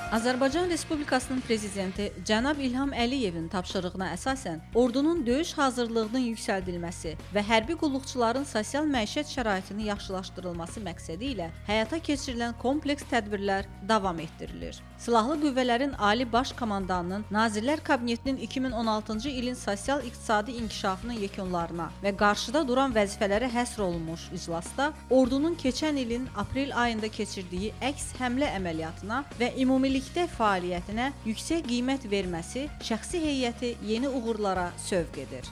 Azərbaycan Respublikasının prezidenti cənab İlham Əliyevin tapşırığına əsasən ordunun döyüş hazırlığının yüksəldilməsi və hərbi qulluqçuların sosial məişət şəraitinin yaxşılaşdırılması məqsədi ilə həyata keçirilən kompleks tədbirlər davam etdirilir. Silahlı Qüvvələrin Ali Baş Komandanının Nazirlər Kabinetinin 2016-cı ilin sosial-iqtisadi inkişafının yekunlarına və qarşıda duran vəzifələrə həsr olunmuş iclasda ordunun keçən ilin aprel ayında keçirdiyi əks həmlə əməliyyatına və ümumilikdə fəaliyyətinə yüksək qiymət verməsi şəxsi heyəti yeni uğurlara sövq edir.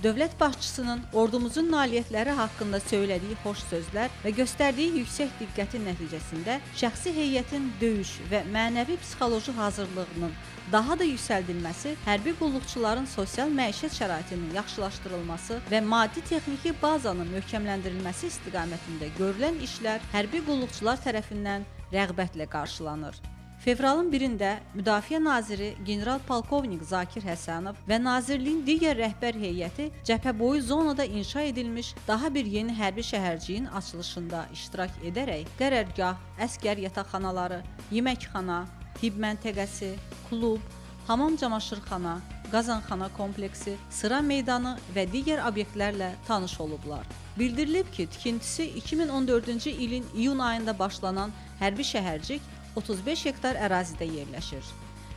Dövlət başçısının ordumuzun nailiyyətləri haqqında söylədiyi xoş sözlər və göstərdiyi yüksək diqqətin nəticəsində şəxsi heyətin döyüş və mənəvi-psixoloji hazırlığının daha da yüksəldilməsi, hərbi qulluqçuların sosial məişət şəraitinin yaxşılaşdırılması və maddi-texniki bazanın möhkəmləndirilməsi istiqamətində görülən işlər hərbi qulluqçular tərəfindən rəğbətlə qarşılanır. Fevralın 1-də Müdafiə Naziri General-Polkovnik Zakir Həsənov və Nazirliyin digər rəhbər heyəti cəbhəboyu zonada inşa edilmiş daha bir yeni hərbi şəhərciyin açılışında iştirak edərək qərargah, əsgər yataqxanaları, yeməkxana, tibb məntəqəsi, klub, hamam camaşırxana, qazanxana kompleksi, sıra meydanı və digər obyektlərlə tanış olublar. Bildirilib ki, tikintisi 2014-cü ilin iyun ayında başlanan hərbi şəhərcik 35 hektar ərazidə yerləşir.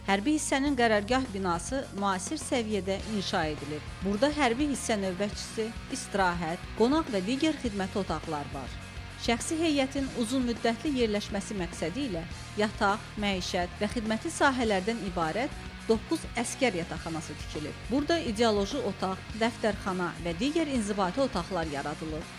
Hərbi hissənin qərargah binası müasir səviyyədə inşa edilir. Burada hərbi hissə növbətçisi, istirahət, qonaq və digər xidməti otaqlar var. Şəxsi heyətin uzun müddətli yerləşməsi məqsədi ilə yataq, məişət və xidməti sahələrdən ibarət 9 əskər yataqxanası tikilib. Burada ideoloji otaq, dəftərxana və digər inzibati otaqlar yaradılır.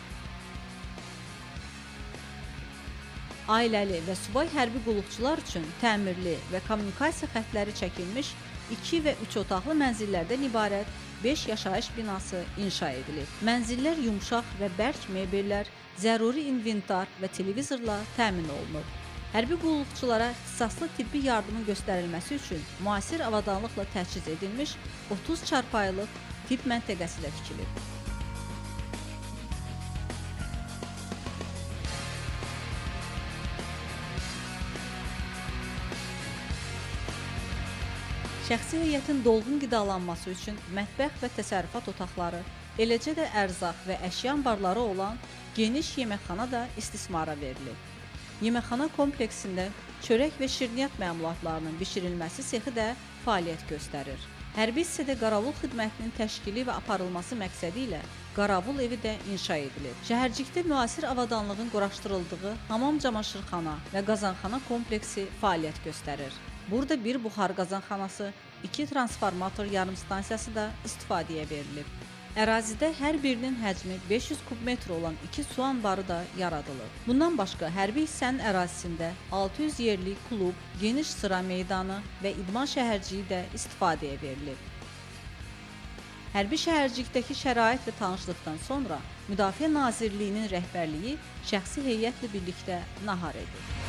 Ailəli və subay hərbi qulluqçular üçün təmirli və kommunikasiya xəttləri çəkilmiş 2 və 3 otaqlı mənzillərdən ibarət 5 yaşayış binası inşa edilib. Mənzillər yumşaq və bərk mebellər, zəruri inventar və televizorla təmin olunur. Hərbi qulluqçulara ixtisaslı tibbi yardımın göstərilməsi üçün müasir avadanlıqla təchiz edilmiş 30 çarpayılıq tibb məntəqəsi də tikilib. Şəxsi heyətin dolğun qidalanması üçün mətbəx və təsərrüfat otaqları, eləcə də ərzaq və əşya anbarları olan geniş yeməkxana da istismara verilib. Yeməkxana kompleksində çörək və şirniyyat məmulatlarının bişirilməsi sexi də fəaliyyət göstərir. Hərbi hissədə qaravul xidmətinin təşkili və aparılması məqsədi ilə qaravul evi də inşa edilib. Şəhərcikdə müasir avadanlığın quraşdırıldığı hamam camaşırxana və qazanxana kompleksi fəaliyyət göstərir. Burada bir buxar qazanxanası, 2 transformator yarımstansiyası da istifadəyə verilib. Ərazidə hər birinin həcmi 500 kub metr olan 2 su anbarı da yaradılır. Bundan başqa hərbi hissənin ərazisində 600 yerlik klub, geniş sıra meydanı və idman şəhərciyi də istifadəyə verilib. Hərbi şəhərcikdəki şərait və tanışlıqdan sonra Müdafiə Nazirliyinin rəhbərliyi şəxsi heyətlə birlikdə nahar edir.